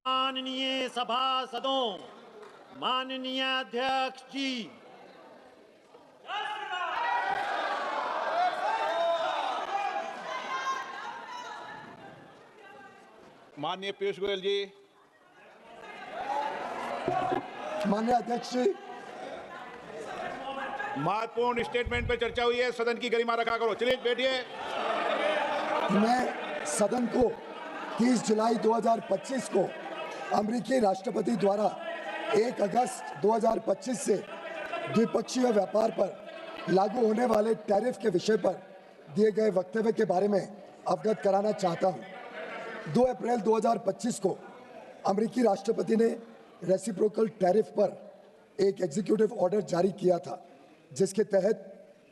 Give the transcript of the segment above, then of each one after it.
माननीय सभासदों, माननीय अध्यक्ष जी, माननीय पीयूष गोयल जी। माननीय अध्यक्ष जी, महत्वपूर्ण स्टेटमेंट पे चर्चा हुई है, सदन की गरिमा रखा करो। चलिए बैठिए। मैं सदन को 30 जुलाई 2025 को अमेरिकी राष्ट्रपति द्वारा 1 अगस्त 2025 से द्विपक्षीय व्यापार पर लागू होने वाले टैरिफ के विषय पर दिए गए वक्तव्य के बारे में अवगत कराना चाहता हूं। 2 अप्रैल 2025 को अमेरिकी राष्ट्रपति ने रेसिप्रोकल टैरिफ पर एक एग्जीक्यूटिव ऑर्डर जारी किया था, जिसके तहत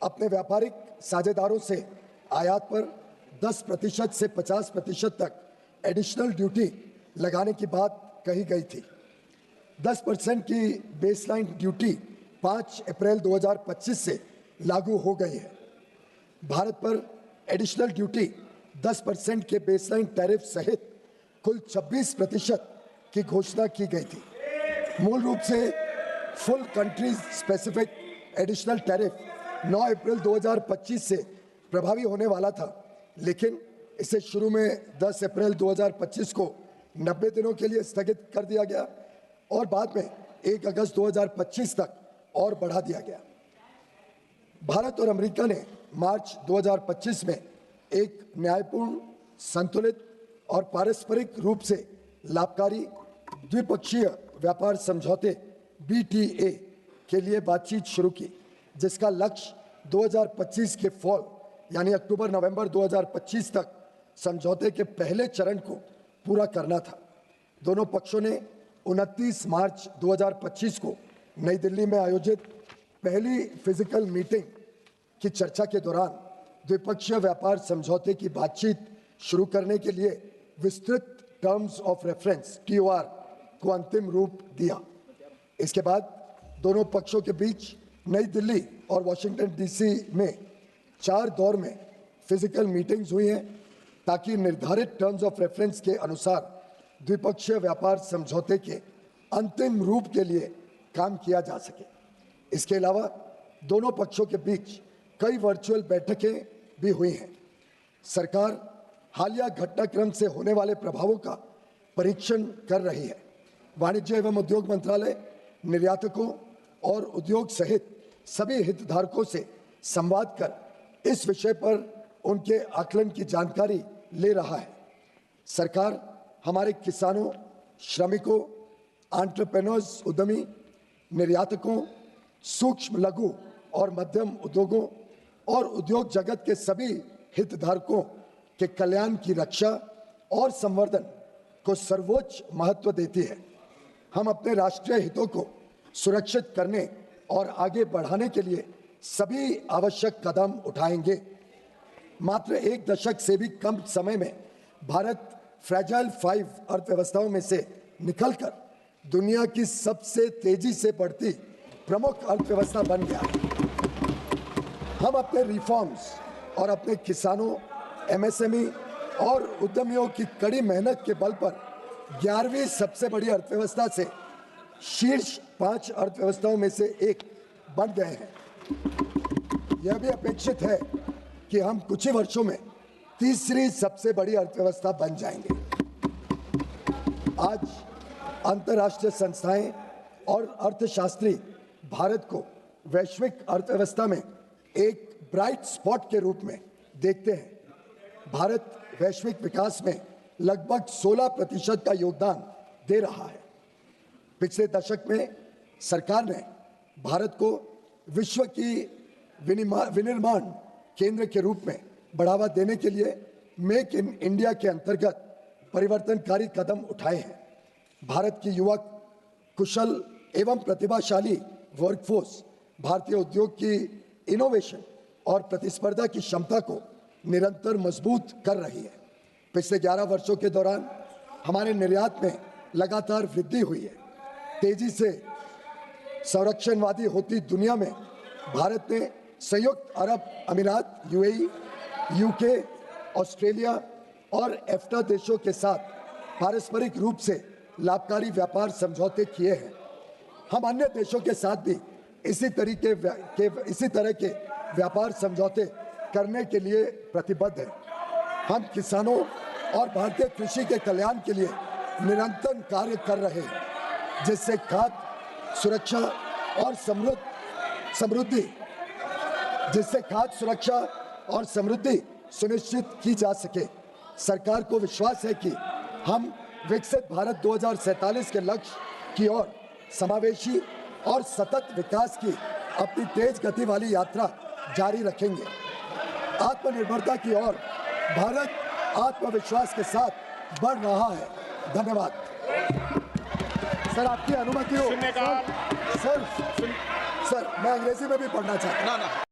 अपने व्यापारिक साझेदारों से आयात पर 10% से 50% तक एडिशनल ड्यूटी लगाने की बात कही गई थी। 10% की बेसलाइन ड्यूटी 5 अप्रैल 2025 से लागू हो गई है। भारत पर एडिशनल ड्यूटी 10% के बेसलाइन टैरिफ सहित कुल 26% की घोषणा की गई थी। मूल रूप से full country specific additional tariff 9 अप्रैल 2025 से प्रभावी होने वाला था, लेकिन इसे शुरू में 10 अप्रैल 2025 को 90 दिनों के लिए स्थगित कर दिया गया और बाद में 1 अगस्त 2025 तक और बढ़ा दिया गया। भारत और अमेरिका ने मार्च 2025 में एक न्यायपूर्ण, संतुलित और पारस्परिक रूप से लाभकारी द्विपक्षीय व्यापार समझौते BTA के लिए बातचीत शुरू की, जिसका लक्ष्य 2025 के फॉल यानी अक्टूबर-नवंबर 2025 तक समझौते के पहले चरण को पूरा करना था। दोनों पक्षों ने 29 मार्च 2025 को नई दिल्ली में आयोजित पहली फिजिकल मीटिंग की चर्चा के दौरान द्विपक्षीय व्यापार समझौते की बातचीत शुरू करने के लिए विस्तृत टर्म्स ऑफ रेफरेंस TOR को अंतिम रूप दिया। इसके बाद दोनों पक्षों के बीच नई दिल्ली और वॉशिंगटन DC में 4 दौर में फिजिकल मीटिंग्स हुई हैं, ताकि निर्धारित टर्म्स ऑफ रेफरेंस के अनुसार द्विपक्षीय व्यापार समझौते के अंतिम रूप के लिए काम किया जा सके। इसके अलावा दोनों पक्षों के बीच कई वर्चुअल बैठकें भी हुई हैं। सरकार हालिया घटनाक्रम से होने वाले प्रभावों का परीक्षण कर रही है। वाणिज्य एवं उद्योग मंत्रालय निर्यातकों और उद्योग सहित सभी हितधारकों से संवाद कर इस विषय पर उनके आकलन की जानकारी ले रहा है। सरकार हमारे किसानों, श्रमिकों, एंटरप्रेन्योर्स, उद्यमी, निर्यातकों, सूक्ष्म, लघु और मध्यम उद्योगों और उद्योग जगत के सभी हितधारकों के कल्याण की रक्षा और संवर्धन को सर्वोच्च महत्व देती है। हम अपने राष्ट्रीय हितों को सुरक्षित करने और आगे बढ़ाने के लिए सभी आवश्यक कदम उठाएंगे। मात्र 1 दशक से भी कम समय में भारत फ्रैजाइल 5 अर्थव्यवस्थाओं में से निकलकर दुनिया की सबसे तेजी से बढ़ती प्रमुख अर्थव्यवस्था बन गया है। हम अपने रिफॉर्म्स और अपने किसानों, MSME और उद्यमियों की कड़ी मेहनत के बल पर 11वीं सबसे बड़ी अर्थव्यवस्था से शीर्ष 5 अर्थव्यवस्थाओं में से एक बन गए हैं। यह भी अपेक्षित है कि हम कुछ ही वर्षों में तीसरी सबसे बड़ी अर्थव्यवस्था बन जाएंगे। आज अंतर्राष्ट्रीय संस्थाएं और अर्थशास्त्री भारत को वैश्विक अर्थव्यवस्था में एक ब्राइट स्पॉट के रूप में देखते हैं। भारत वैश्विक विकास में लगभग 16% का योगदान दे रहा है। पिछले दशक में सरकार ने भारत को विश्व की विनिर्माण केंद्र के रूप में बढ़ावा देने के लिए मेक इन इंडिया के अंतर्गत परिवर्तनकारी कदम उठाए हैं। भारत की युवक, कुशल एवं प्रतिभाशाली वर्कफोर्स भारतीय उद्योग की इनोवेशन और प्रतिस्पर्धा की क्षमता को निरंतर मजबूत कर रही है। पिछले 11 वर्षों के दौरान हमारे निर्यात में लगातार वृद्धि हुई है। तेजी से संरक्षणवादी होती दुनिया में भारत ने संयुक्त अरब अमीरात, UAE, UK, ऑस्ट्रेलिया और EFTA देशों के साथ पारस्परिक रूप से लाभकारी व्यापार समझौते किए हैं। हम अन्य देशों के साथ भी इसी तरह के व्यापार समझौते करने के लिए प्रतिबद्ध हैं। हम किसानों और भारतीय कृषि के कल्याण के लिए निरंतर कार्य कर रहे हैं, जिससे खाद्य सुरक्षा और समृद्धि सुनिश्चित की जा सके। सरकार को विश्वास है कि हम विकसित भारत 2047 के लक्ष्य की ओर समावेशी और सतत विकास की अपनी तेज गति वाली यात्रा जारी रखेंगे। आत्मनिर्भरता की ओर भारत आत्मविश्वास के साथ बढ़ रहा है। धन्यवाद। सर, आपकी अनुमति हो? शून्यकाल। सर, मैं अंग्रेजी में भी पढ़ना चाहता हूँ।